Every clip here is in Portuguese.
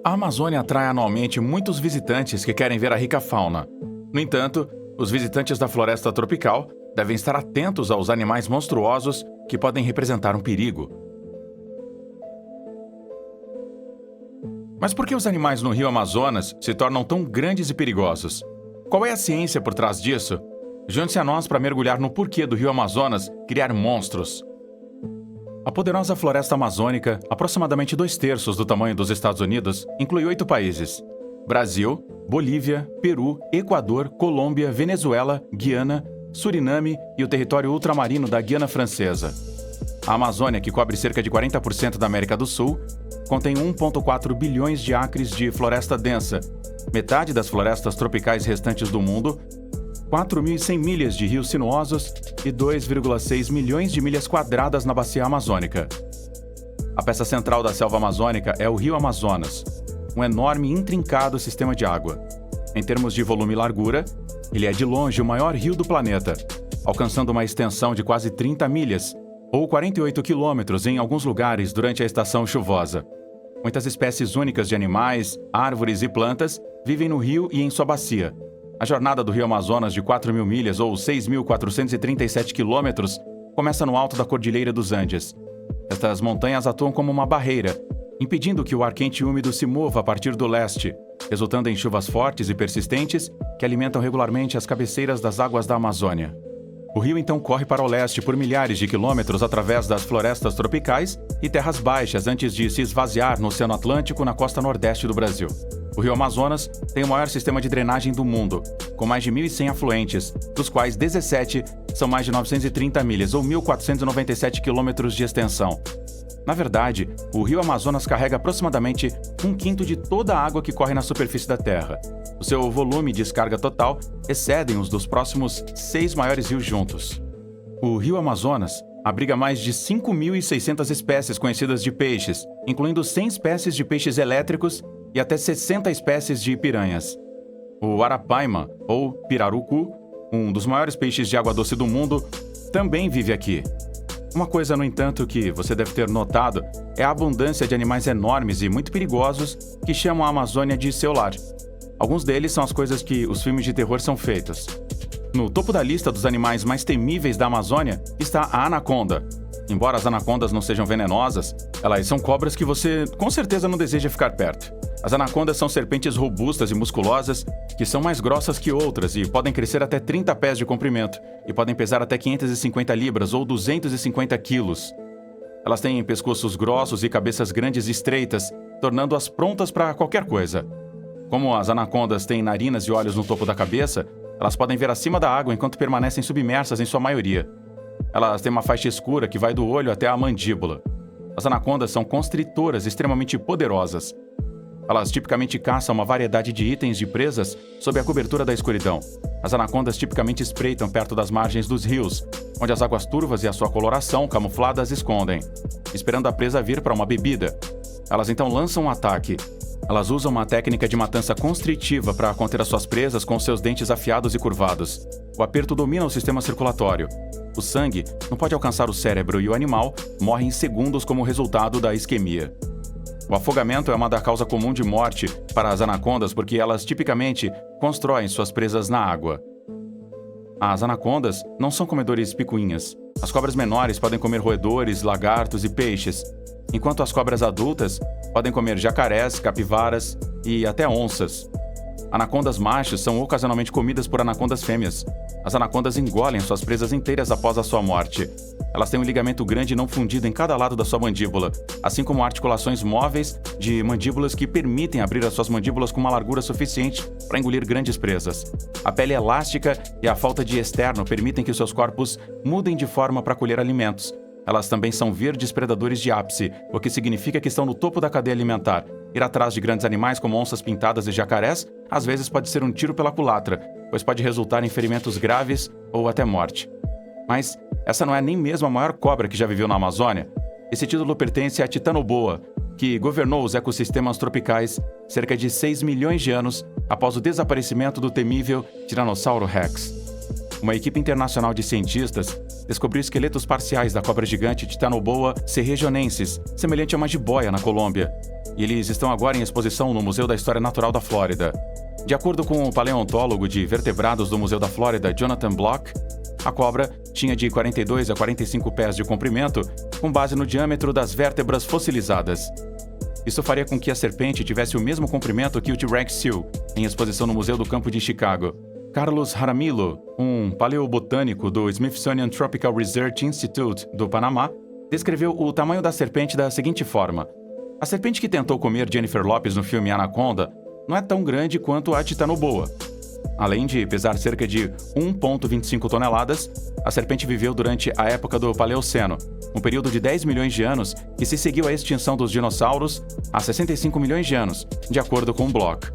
A Amazônia atrai anualmente muitos visitantes que querem ver a rica fauna. No entanto, os visitantes da floresta tropical devem estar atentos aos animais monstruosos que podem representar um perigo. Mas por que os animais no rio Amazonas se tornam tão grandes e perigosos? Qual é a ciência por trás disso? Junte-se a nós para mergulhar no porquê do rio Amazonas criar monstros. A poderosa floresta amazônica, aproximadamente 2/3 do tamanho dos Estados Unidos, inclui 8 países: Brasil, Bolívia, Peru, Equador, Colômbia, Venezuela, Guiana, Suriname e o território ultramarino da Guiana Francesa. A Amazônia, que cobre cerca de 40% da América do Sul, contém 1,4 bilhões de acres de floresta densa, metade das florestas tropicais restantes do mundo, 4.100 milhas de rios sinuosos e 2,6 milhões de milhas quadradas na bacia amazônica. A peça central da selva amazônica é o rio Amazonas, um enorme e intrincado sistema de água. Em termos de volume e largura, ele é de longe o maior rio do planeta, alcançando uma extensão de quase 30 milhas, ou 48 quilômetros em alguns lugares durante a estação chuvosa. Muitas espécies únicas de animais, árvores e plantas vivem no rio e em sua bacia. A jornada do rio Amazonas de 4.000 milhas, ou 6.437 quilômetros, começa no alto da Cordilheira dos Andes. Estas montanhas atuam como uma barreira, impedindo que o ar quente e úmido se mova a partir do leste, resultando em chuvas fortes e persistentes que alimentam regularmente as cabeceiras das águas da Amazônia. O rio então corre para o leste por milhares de quilômetros através das florestas tropicais e terras baixas antes de se esvaziar no Oceano Atlântico na costa nordeste do Brasil. O rio Amazonas tem o maior sistema de drenagem do mundo, com mais de 1.100 afluentes, dos quais 17 são mais de 930 milhas ou 1.497 quilômetros de extensão. Na verdade, o rio Amazonas carrega aproximadamente 1/5 de toda a água que corre na superfície da Terra. O seu volume e descarga total excedem os dos próximos 6 maiores rios juntos. O rio Amazonas abriga mais de 5.600 espécies conhecidas de peixes, incluindo 100 espécies de peixes elétricos e até 60 espécies de piranhas. O arapaima, ou pirarucu, um dos maiores peixes de água doce do mundo, também vive aqui. Uma coisa, no entanto, que você deve ter notado é a abundância de animais enormes e muito perigosos que chamam a Amazônia de seu lar. Alguns deles são as coisas que os filmes de terror são feitos. No topo da lista dos animais mais temíveis da Amazônia está a anaconda. Embora as anacondas não sejam venenosas, elas são cobras que você com certeza não deseja ficar perto. As anacondas são serpentes robustas e musculosas que são mais grossas que outras e podem crescer até 30 pés de comprimento e podem pesar até 550 libras ou 250 quilos. Elas têm pescoços grossos e cabeças grandes e estreitas, tornando-as prontas para qualquer coisa. Como as anacondas têm narinas e olhos no topo da cabeça, elas podem ver acima da água enquanto permanecem submersas em sua maioria. Elas têm uma faixa escura que vai do olho até a mandíbula. As anacondas são constritoras extremamente poderosas. Elas tipicamente caçam uma variedade de itens de presas sob a cobertura da escuridão. As anacondas tipicamente espreitam perto das margens dos rios, onde as águas turvas e a sua coloração camuflada as escondem, esperando a presa vir para uma bebida. Elas então lançam um ataque. Elas usam uma técnica de matança constritiva para conter as suas presas com seus dentes afiados e curvados. O aperto domina o sistema circulatório. O sangue não pode alcançar o cérebro e o animal morre em segundos como resultado da isquemia. O afogamento é uma causa comum de morte para as anacondas porque elas tipicamente constroem suas presas na água. As anacondas não são comedores picuinhas. As cobras menores podem comer roedores, lagartos e peixes, enquanto as cobras adultas podem comer jacarés, capivaras e até onças. Anacondas machos são ocasionalmente comidas por anacondas fêmeas. As anacondas engolem suas presas inteiras após a sua morte. Elas têm um ligamento grande não fundido em cada lado da sua mandíbula, assim como articulações móveis de mandíbulas que permitem abrir as suas mandíbulas com uma largura suficiente para engolir grandes presas. A pele elástica e a falta de externo permitem que seus corpos mudem de forma para colher alimentos. Elas também são verdes predadores de ápice, o que significa que estão no topo da cadeia alimentar. Ir atrás de grandes animais como onças pintadas e jacarés às vezes pode ser um tiro pela culatra, pois pode resultar em ferimentos graves ou até morte. Mas essa não é nem mesmo a maior cobra que já viveu na Amazônia. Esse título pertence a Titanoboa, que governou os ecossistemas tropicais cerca de 6 milhões de anos após o desaparecimento do temível Tiranossauro Rex. uma equipe internacional de cientistas descobriu esqueletos parciais da cobra gigante Titanoboa serregionensis, semelhante a uma jiboia na Colômbia. E eles estão agora em exposição no Museu da História Natural da Flórida. De acordo com o paleontólogo de vertebrados do Museu da Flórida, Jonathan Block, a cobra tinha de 42 a 45 pés de comprimento, com base no diâmetro das vértebras fossilizadas. Isso faria com que a serpente tivesse o mesmo comprimento que o T-Rex Seal, em exposição no Museu do Campo de Chicago. Carlos Jaramillo, um paleobotânico do Smithsonian Tropical Research Institute do Panamá, descreveu o tamanho da serpente da seguinte forma: a serpente que tentou comer Jennifer Lopez no filme Anaconda não é tão grande quanto a Titanoboa. Além de pesar cerca de 1,25 toneladas, a serpente viveu durante a época do Paleoceno, um período de 10 milhões de anos que se seguiu à extinção dos dinossauros há 65 milhões de anos, de acordo com Block.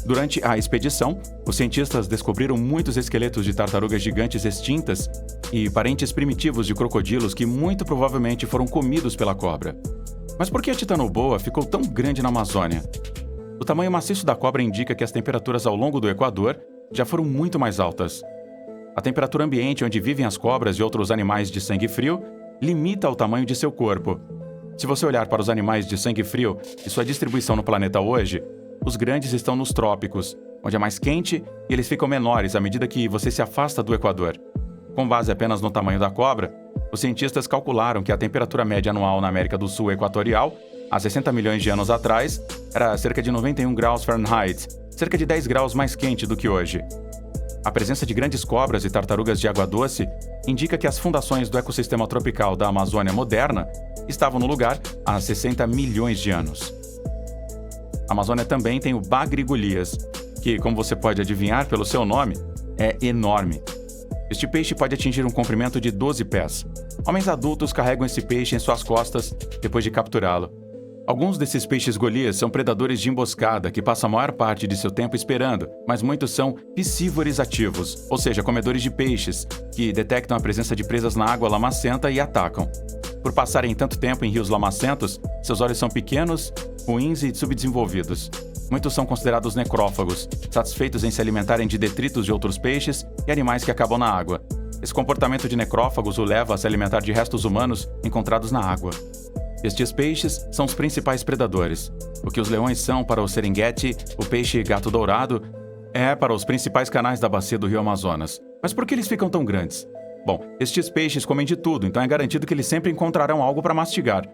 Durante a expedição, os cientistas descobriram muitos esqueletos de tartarugas gigantes extintas e parentes primitivos de crocodilos que muito provavelmente foram comidos pela cobra. Mas por que a Titanoboa ficou tão grande na Amazônia? O tamanho maciço da cobra indica que as temperaturas ao longo do Equador já foram muito mais altas. A temperatura ambiente onde vivem as cobras e outros animais de sangue frio limita o tamanho de seu corpo. Se você olhar para os animais de sangue frio e sua distribuição no planeta hoje, os grandes estão nos trópicos, onde é mais quente e eles ficam menores à medida que você se afasta do Equador. Com base apenas no tamanho da cobra, os cientistas calcularam que a temperatura média anual na América do Sul equatorial, há 60 milhões de anos atrás, era cerca de 91 graus Fahrenheit, cerca de 10 graus mais quente do que hoje. A presença de grandes cobras e tartarugas de água doce indica que as fundações do ecossistema tropical da Amazônia moderna estavam no lugar há 60 milhões de anos. A Amazônia também tem o Bagre Golias, que, como você pode adivinhar pelo seu nome, é enorme. Este peixe pode atingir um comprimento de 12 pés. Homens adultos carregam esse peixe em suas costas depois de capturá-lo. Alguns desses peixes golias são predadores de emboscada que passam a maior parte de seu tempo esperando, mas muitos são piscívoros ativos, ou seja, comedores de peixes, que detectam a presença de presas na água lamacenta e atacam. Por passarem tanto tempo em rios lamacentos, seus olhos são pequenos, ruins e subdesenvolvidos. Muitos são considerados necrófagos, satisfeitos em se alimentarem de detritos de outros peixes e animais que acabam na água. Esse comportamento de necrófagos o leva a se alimentar de restos humanos encontrados na água. Estes peixes são os principais predadores. O que os leões são para o Serengeti, o peixe gato-dourado, é para os principais canais da bacia do rio Amazonas. Mas por que eles ficam tão grandes? Bom, estes peixes comem de tudo, então é garantido que eles sempre encontrarão algo para mastigar.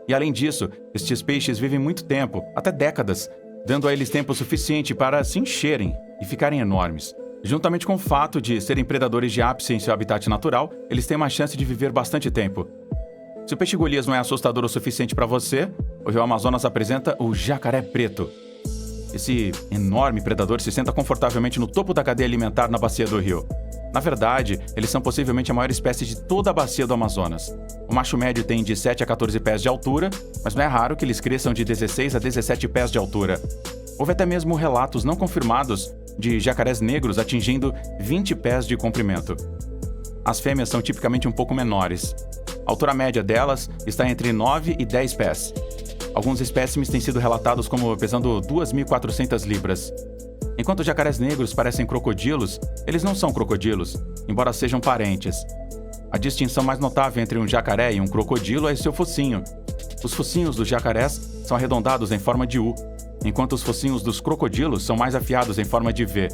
E além disso, estes peixes vivem muito tempo, até décadas, dando a eles tempo suficiente para se encherem e ficarem enormes. Juntamente com o fato de serem predadores de ápice em seu habitat natural, eles têm uma chance de viver bastante tempo. Se o peixe Golias não é assustador o suficiente para você, o rio Amazonas apresenta o jacaré preto. Esse enorme predador se senta confortavelmente no topo da cadeia alimentar na bacia do rio. Na verdade, eles são possivelmente a maior espécie de toda a bacia do Amazonas. O macho médio tem de 7 a 14 pés de altura, mas não é raro que eles cresçam de 16 a 17 pés de altura. Houve até mesmo relatos não confirmados de jacarés negros atingindo 20 pés de comprimento. As fêmeas são tipicamente um pouco menores. A altura média delas está entre 9 e 10 pés. Alguns espécimes têm sido relatados como pesando 2.400 libras. Enquanto os jacarés negros parecem crocodilos, eles não são crocodilos, embora sejam parentes. A distinção mais notável entre um jacaré e um crocodilo é seu focinho. Os focinhos dos jacarés são arredondados em forma de U, enquanto os focinhos dos crocodilos são mais afiados em forma de V.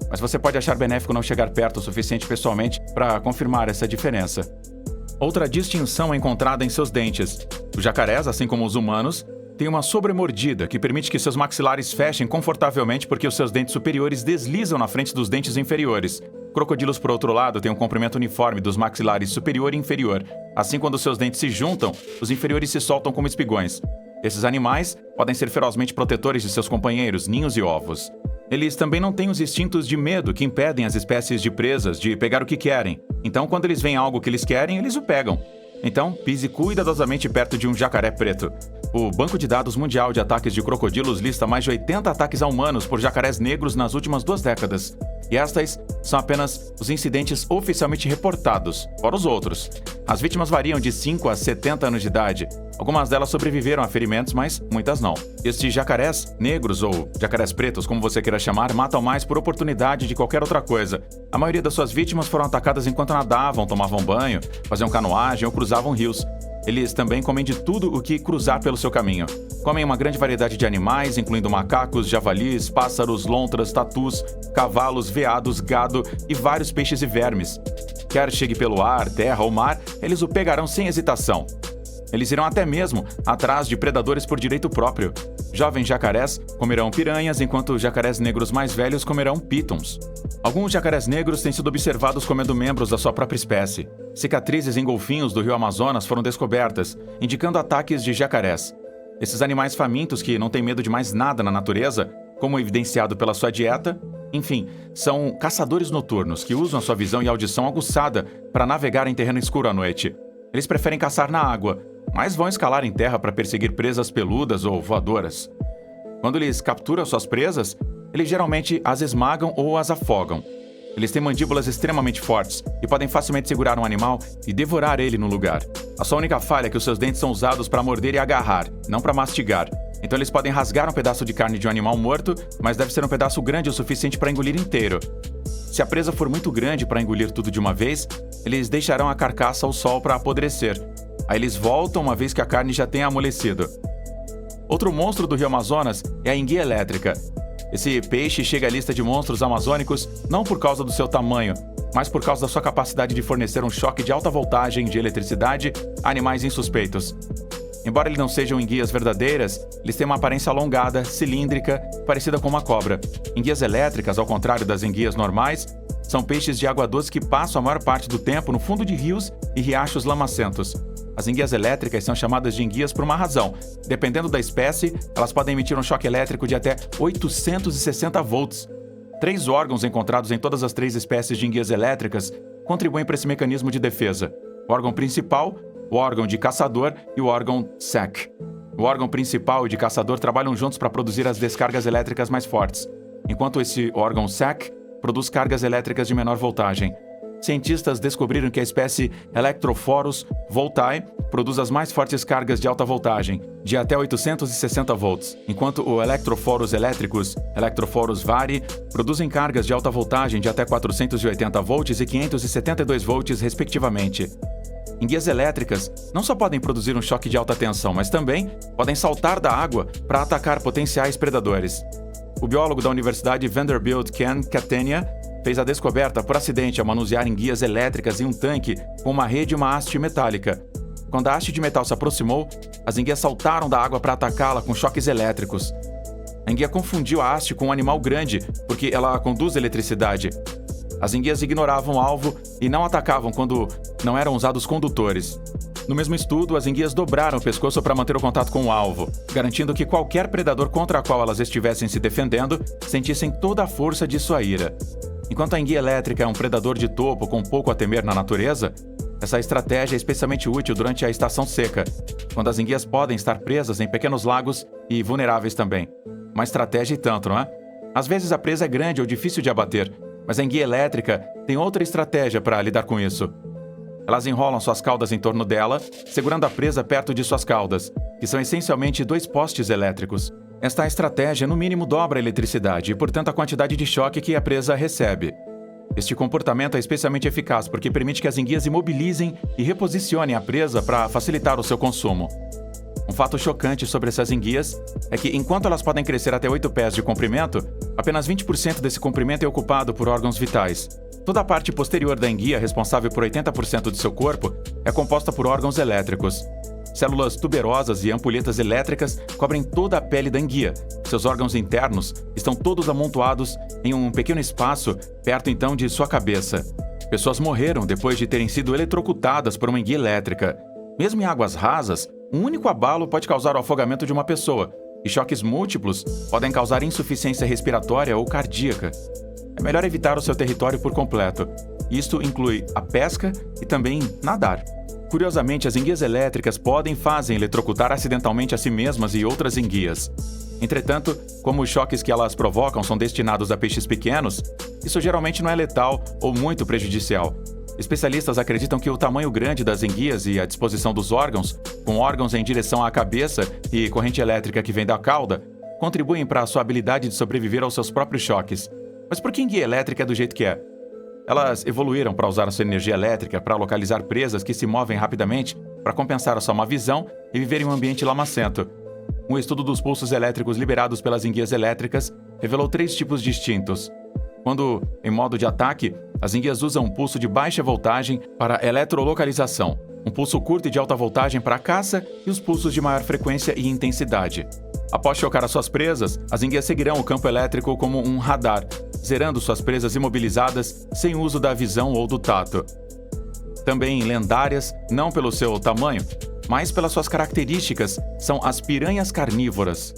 Mas você pode achar benéfico não chegar perto o suficiente pessoalmente para confirmar essa diferença. Outra distinção é encontrada em seus dentes. Os jacarés, assim como os humanos, têm uma sobremordida que permite que seus maxilares fechem confortavelmente porque os seus dentes superiores deslizam na frente dos dentes inferiores. Crocodilos, por outro lado, têm um comprimento uniforme dos maxilares superior e inferior. Assim, quando seus dentes se juntam, os inferiores se soltam como espigões. Esses animais podem ser ferozmente protetores de seus companheiros, ninhos e ovos. Eles também não têm os instintos de medo que impedem as espécies de presas de pegar o que querem. Então, quando eles veem algo que eles querem, eles o pegam. Então, pise cuidadosamente perto de um jacaré preto. O Banco de Dados Mundial de Ataques de Crocodilos lista mais de 80 ataques a humanos por jacarés negros nas últimas 2 décadas. E estas são apenas os incidentes oficialmente reportados, fora os outros. As vítimas variam de 5 a 70 anos de idade. Algumas delas sobreviveram a ferimentos, mas muitas não. Estes jacarés negros, ou jacarés pretos, como você queira chamar, matam mais por oportunidade de qualquer outra coisa. A maioria das suas vítimas foram atacadas enquanto nadavam, tomavam banho, faziam canoagem ou cruzavam rios. Eles também comem de tudo o que cruzar pelo seu caminho. Comem uma grande variedade de animais, incluindo macacos, javalis, pássaros, lontras, tatus, cavalos, veados, gado e vários peixes e vermes. Quer chegue pelo ar, terra ou mar, eles o pegarão sem hesitação. Eles irão até mesmo atrás de predadores por direito próprio. Jovens jacarés comerão piranhas, enquanto jacarés negros mais velhos comerão pítons. Alguns jacarés negros têm sido observados comendo membros da sua própria espécie. Cicatrizes em golfinhos do rio Amazonas foram descobertas, indicando ataques de jacarés. Esses animais famintos que não têm medo de mais nada na natureza, como evidenciado pela sua dieta, enfim, são caçadores noturnos que usam a sua visão e audição aguçada para navegar em terreno escuro à noite. Eles preferem caçar na água, mas vão escalar em terra para perseguir presas peludas ou voadoras. Quando eles capturam suas presas, eles geralmente as esmagam ou as afogam. Eles têm mandíbulas extremamente fortes e podem facilmente segurar um animal e devorar ele no lugar. A sua única falha é que os seus dentes são usados para morder e agarrar, não para mastigar. Então eles podem rasgar um pedaço de carne de um animal morto, mas deve ser um pedaço grande o suficiente para engolir inteiro. Se a presa for muito grande para engolir tudo de uma vez, eles deixarão a carcaça ao sol para apodrecer. Aí eles voltam uma vez que a carne já tenha amolecido. Outro monstro do rio Amazonas é a enguia elétrica. Esse peixe chega à lista de monstros amazônicos não por causa do seu tamanho, mas por causa da sua capacidade de fornecer um choque de alta voltagem de eletricidade a animais insuspeitos. Embora eles não sejam enguias verdadeiras, eles têm uma aparência alongada, cilíndrica, parecida com uma cobra. Enguias elétricas, ao contrário das enguias normais, são peixes de água doce que passam a maior parte do tempo no fundo de rios e riachos lamacentos. As enguias elétricas são chamadas de enguias por uma razão. Dependendo da espécie, elas podem emitir um choque elétrico de até 860 volts. 3 órgãos encontrados em todas as 3 espécies de enguias elétricas contribuem para esse mecanismo de defesa. O órgão principal, o órgão de caçador e o órgão SEC. O órgão principal e de caçador trabalham juntos para produzir as descargas elétricas mais fortes, enquanto esse órgão SEC produz cargas elétricas de menor voltagem. Cientistas descobriram que a espécie Electrophorus voltae produz as mais fortes cargas de alta voltagem, de até 860 volts, enquanto o Electrophorus electricus, Electrophorus vari, produzem cargas de alta voltagem de até 480 volts e 572 volts, respectivamente. Enguias elétricas não só podem produzir um choque de alta tensão, mas também podem saltar da água para atacar potenciais predadores. O biólogo da Universidade Vanderbilt Ken Catania fez a descoberta por acidente ao manusear enguias elétricas em um tanque com uma rede e uma haste metálica. Quando a haste de metal se aproximou, as enguias saltaram da água para atacá-la com choques elétricos. A enguia confundiu a haste com um animal grande, porque ela conduz eletricidade. As enguias ignoravam o alvo e não atacavam quando não eram usados condutores. No mesmo estudo, as enguias dobraram o pescoço para manter o contato com o alvo, garantindo que qualquer predador contra o qual elas estivessem se defendendo sentissem toda a força de sua ira. Enquanto a enguia elétrica é um predador de topo com pouco a temer na natureza, essa estratégia é especialmente útil durante a estação seca, quando as enguias podem estar presas em pequenos lagos e vulneráveis também. Uma estratégia e tanto, não é? Às vezes a presa é grande ou difícil de abater, mas a enguia elétrica tem outra estratégia para lidar com isso. Elas enrolam suas caudas em torno dela, segurando a presa perto de suas caudas, que são essencialmente 2 postes elétricos. Esta estratégia, no mínimo, dobra a eletricidade e, portanto, a quantidade de choque que a presa recebe. Este comportamento é especialmente eficaz porque permite que as enguias imobilizem e reposicionem a presa para facilitar o seu consumo. Um fato chocante sobre essas enguias é que, enquanto elas podem crescer até 8 pés de comprimento, apenas 20% desse comprimento é ocupado por órgãos vitais. Toda a parte posterior da enguia, responsável por 80% de seu corpo, é composta por órgãos elétricos. Células tuberosas e ampulhetas elétricas cobrem toda a pele da enguia. Seus órgãos internos estão todos amontoados em um pequeno espaço perto então de sua cabeça. Pessoas morreram depois de terem sido eletrocutadas por uma enguia elétrica. Mesmo em águas rasas, um único abalo pode causar o afogamento de uma pessoa, e choques múltiplos podem causar insuficiência respiratória ou cardíaca. É melhor evitar o seu território por completo. Isto inclui a pesca e também nadar. Curiosamente, as enguias elétricas podem e fazem eletrocutar acidentalmente a si mesmas e outras enguias. Entretanto, como os choques que elas provocam são destinados a peixes pequenos, isso geralmente não é letal ou muito prejudicial. Especialistas acreditam que o tamanho grande das enguias e a disposição dos órgãos, com órgãos em direção à cabeça e corrente elétrica que vem da cauda, contribuem para a sua habilidade de sobreviver aos seus próprios choques. Mas por que a enguia elétrica é do jeito que é? Elas evoluíram para usar a sua energia elétrica para localizar presas que se movem rapidamente para compensar a sua má visão e viver em um ambiente lamacento. Um estudo dos pulsos elétricos liberados pelas enguias elétricas revelou 3 tipos distintos. Quando em modo de ataque, as enguias usam um pulso de baixa voltagem para eletrolocalização, um pulso curto e de alta voltagem para a caça e os pulsos de maior frequência e intensidade. Após chocar as suas presas, as enguias seguirão o campo elétrico como um radar, zerando suas presas imobilizadas sem uso da visão ou do tato. Também lendárias, não pelo seu tamanho, mas pelas suas características, são as piranhas carnívoras.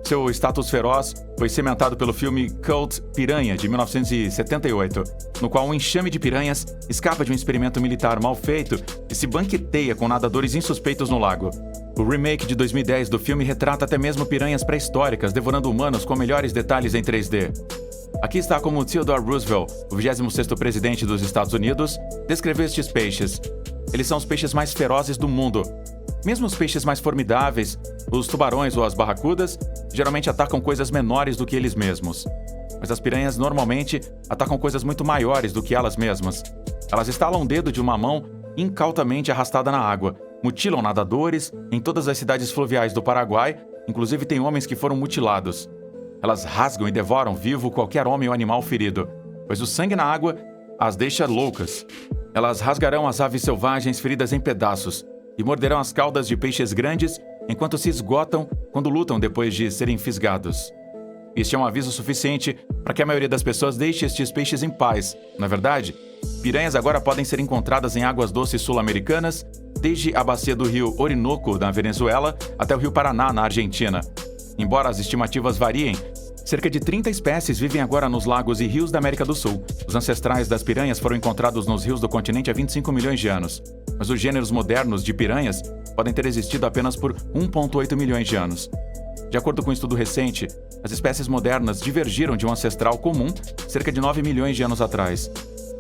Seu status feroz foi cimentado pelo filme Cult Piranha, de 1978, no qual um enxame de piranhas escapa de um experimento militar mal feito e se banqueteia com nadadores insuspeitos no lago. O remake de 2010 do filme retrata até mesmo piranhas pré-históricas devorando humanos com melhores detalhes em 3D. Aqui está como Theodore Roosevelt, o 26º presidente dos Estados Unidos, descreveu estes peixes. Eles são os peixes mais ferozes do mundo. Mesmo os peixes mais formidáveis, os tubarões ou as barracudas, geralmente atacam coisas menores do que eles mesmos. Mas as piranhas normalmente atacam coisas muito maiores do que elas mesmas. Elas estalam o dedo de uma mão incautamente arrastada na água, mutilam nadadores em todas as cidades fluviais do Paraguai, inclusive tem homens que foram mutilados. Elas rasgam e devoram vivo qualquer homem ou animal ferido, pois o sangue na água as deixa loucas. Elas rasgarão as aves selvagens feridas em pedaços e morderão as caudas de peixes grandes enquanto se esgotam quando lutam depois de serem fisgados. Este é um aviso suficiente para que a maioria das pessoas deixe estes peixes em paz. Na verdade, piranhas agora podem ser encontradas em águas doces sul-americanas, desde a bacia do rio Orinoco, na Venezuela, até o rio Paraná, na Argentina. Embora as estimativas variem, cerca de 30 espécies vivem agora nos lagos e rios da América do Sul. Os ancestrais das piranhas foram encontrados nos rios do continente há 25 milhões de anos, mas os gêneros modernos de piranhas podem ter existido apenas por 1,8 milhões de anos. De acordo com um estudo recente, as espécies modernas divergiram de um ancestral comum cerca de 9 milhões de anos atrás.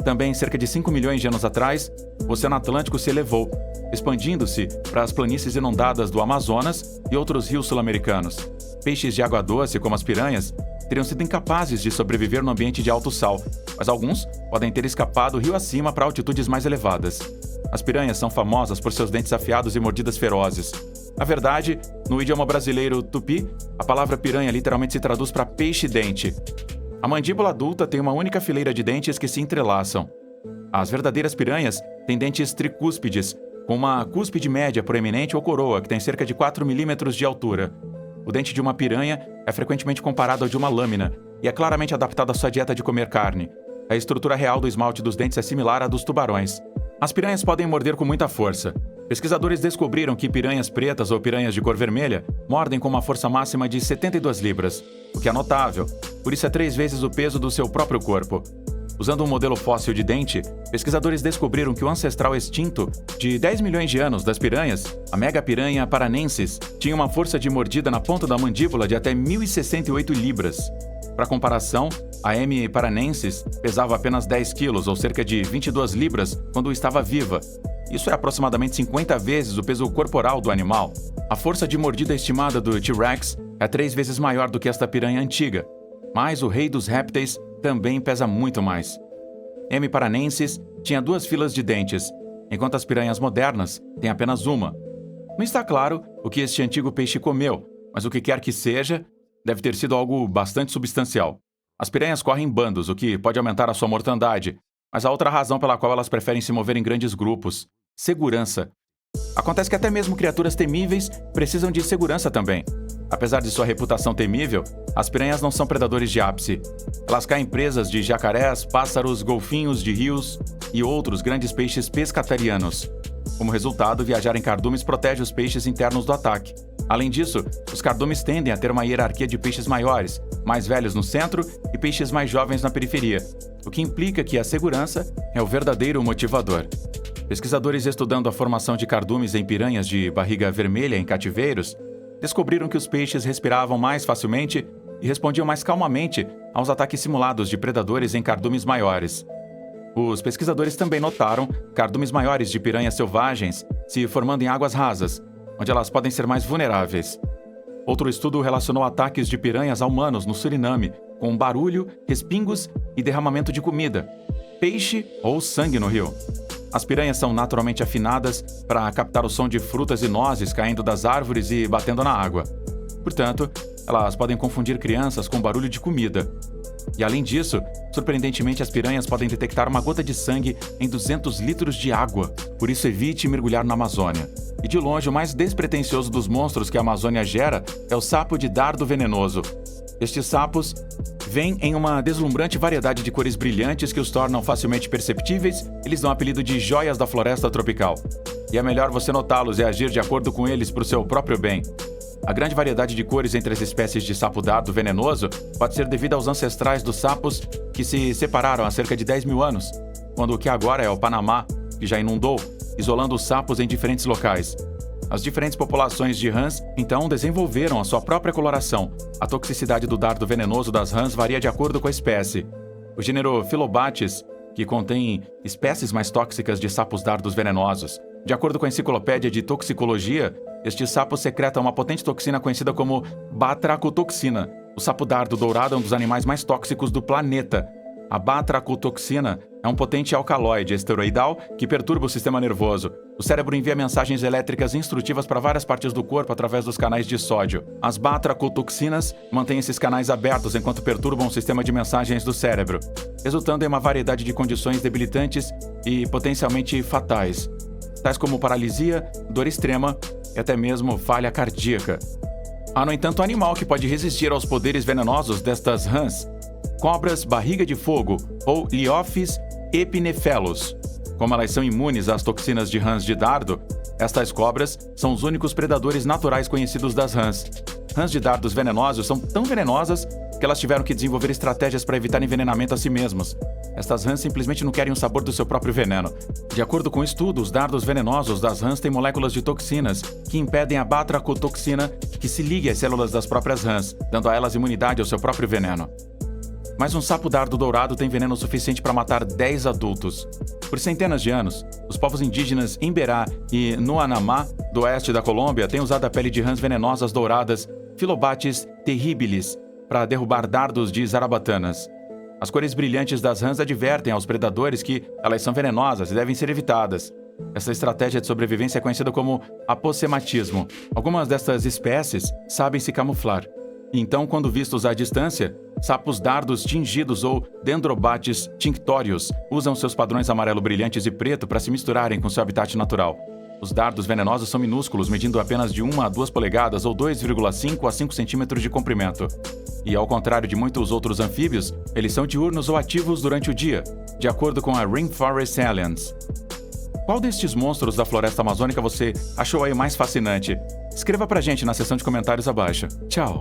Também, cerca de 5 milhões de anos atrás, o Oceano Atlântico se elevou, expandindo-se para as planícies inundadas do Amazonas e outros rios sul-americanos. Peixes de água doce, como as piranhas, teriam sido incapazes de sobreviver no ambiente de alto sal, mas alguns podem ter escapado rio acima para altitudes mais elevadas. As piranhas são famosas por seus dentes afiados e mordidas ferozes. Na verdade, no idioma brasileiro tupi, a palavra piranha literalmente se traduz para peixe-dente. A mandíbula adulta tem uma única fileira de dentes que se entrelaçam. As verdadeiras piranhas têm dentes tricúspides, com uma cúspide média proeminente ou coroa, que tem cerca de 4 milímetros de altura. O dente de uma piranha é frequentemente comparado ao de uma lâmina e é claramente adaptado à sua dieta de comer carne. A estrutura real do esmalte dos dentes é similar à dos tubarões. As piranhas podem morder com muita força. Pesquisadores descobriram que piranhas pretas ou piranhas de cor vermelha mordem com uma força máxima de 72 libras, o que é notável, por isso é 3 vezes o peso do seu próprio corpo. Usando um modelo fóssil de dente, pesquisadores descobriram que o ancestral extinto de 10 milhões de anos das piranhas, a megapiranha paranensis, tinha uma força de mordida na ponta da mandíbula de até 1.068 libras. Para comparação, a M. paranensis pesava apenas 10 quilos, ou cerca de 22 libras, quando estava viva. Isso é aproximadamente 50 vezes o peso corporal do animal. A força de mordida estimada do T-Rex é 3 vezes maior do que esta piranha antiga. Mas o rei dos répteis também pesa muito mais. M. paranensis tinha 2 filas de dentes, enquanto as piranhas modernas têm apenas uma. Não está claro o que este antigo peixe comeu, mas o que quer que seja, deve ter sido algo bastante substancial. As piranhas correm em bandos, o que pode aumentar a sua mortandade, mas há outra razão pela qual elas preferem se mover em grandes grupos: segurança. Acontece que até mesmo criaturas temíveis precisam de segurança também. Apesar de sua reputação temível, as piranhas não são predadores de ápice. Elas caem presas de jacarés, pássaros, golfinhos de rios e outros grandes peixes pescatarianos. Como resultado, viajar em cardumes protege os peixes internos do ataque. Além disso, os cardumes tendem a ter uma hierarquia de peixes maiores, mais velhos no centro e peixes mais jovens na periferia, o que implica que a segurança é o verdadeiro motivador. Pesquisadores estudando a formação de cardumes em piranhas de barriga vermelha em cativeiros descobriram que os peixes respiravam mais facilmente e respondiam mais calmamente aos ataques simulados de predadores em cardumes maiores. Os pesquisadores também notaram cardumes maiores de piranhas selvagens se formando em águas rasas, onde elas podem ser mais vulneráveis. Outro estudo relacionou ataques de piranhas a humanos no Suriname, com barulho, respingos e derramamento de comida, peixe ou sangue no rio. As piranhas são naturalmente afinadas para captar o som de frutas e nozes caindo das árvores e batendo na água. Portanto, elas podem confundir crianças com barulho de comida. E além disso, surpreendentemente, as piranhas podem detectar uma gota de sangue em 200 litros de água. Por isso, evite mergulhar na Amazônia. E de longe, o mais despretensioso dos monstros que a Amazônia gera é o sapo de dardo venenoso. Estes sapos vêm em uma deslumbrante variedade de cores brilhantes que os tornam facilmente perceptíveis e lhes dão o apelido de joias da floresta tropical. E é melhor você notá-los e agir de acordo com eles para o seu próprio bem. A grande variedade de cores entre as espécies de sapo dardo venenoso pode ser devida aos ancestrais dos sapos que se separaram há cerca de 10 mil anos, quando o que agora é o Panamá, que já inundou, isolando os sapos em diferentes locais. As diferentes populações de rãs, então, desenvolveram a sua própria coloração. A toxicidade do dardo venenoso das rãs varia de acordo com a espécie. O gênero Phyllobates, que contém espécies mais tóxicas de sapos dardos venenosos. De acordo com a Enciclopédia de Toxicologia, este sapo secreta uma potente toxina conhecida como batracotoxina. O sapo dardo dourado é um dos animais mais tóxicos do planeta. A batracotoxina é um potente alcaloide esteroidal que perturba o sistema nervoso. O cérebro envia mensagens elétricas instrutivas para várias partes do corpo através dos canais de sódio. As batracotoxinas mantêm esses canais abertos enquanto perturbam o sistema de mensagens do cérebro, resultando em uma variedade de condições debilitantes e potencialmente fatais, tais como paralisia, dor extrema e até mesmo falha cardíaca. Há, no entanto, um animal que pode resistir aos poderes venenosos destas rãs: cobras barriga de fogo, ou Liophis epinephelus. Como elas são imunes às toxinas de rãs de dardo, estas cobras são os únicos predadores naturais conhecidos das rãs. Rãs de dardos venenosos são tão venenosas que elas tiveram que desenvolver estratégias para evitar envenenamento a si mesmas. Estas rãs simplesmente não querem o sabor do seu próprio veneno. De acordo com o estudo, os dardos venenosos das rãs têm moléculas de toxinas que impedem a batracotoxina que se ligue às células das próprias rãs, dando a elas imunidade ao seu próprio veneno. Mas um sapo dardo dourado tem veneno suficiente para matar 10 adultos. Por centenas de anos, os povos indígenas Imberá e Nuanamá, do oeste da Colômbia, têm usado a pele de rãs venenosas douradas, Phyllobates terribilis, para derrubar dardos de zarabatanas. As cores brilhantes das rãs advertem aos predadores que elas são venenosas e devem ser evitadas. Essa estratégia de sobrevivência é conhecida como apossematismo. Algumas dessas espécies sabem se camuflar. Então, quando vistos à distância, sapos dardos tingidos ou Dendrobates tinctorius usam seus padrões amarelo brilhantes e preto para se misturarem com seu habitat natural. Os dardos venenosos são minúsculos, medindo apenas de 1 a 2 polegadas ou 2,5 a 5 centímetros de comprimento. E ao contrário de muitos outros anfíbios, eles são diurnos ou ativos durante o dia, de acordo com a Rainforest Alliance. Qual destes monstros da floresta amazônica você achou aí mais fascinante? Escreva pra gente na seção de comentários abaixo. Tchau!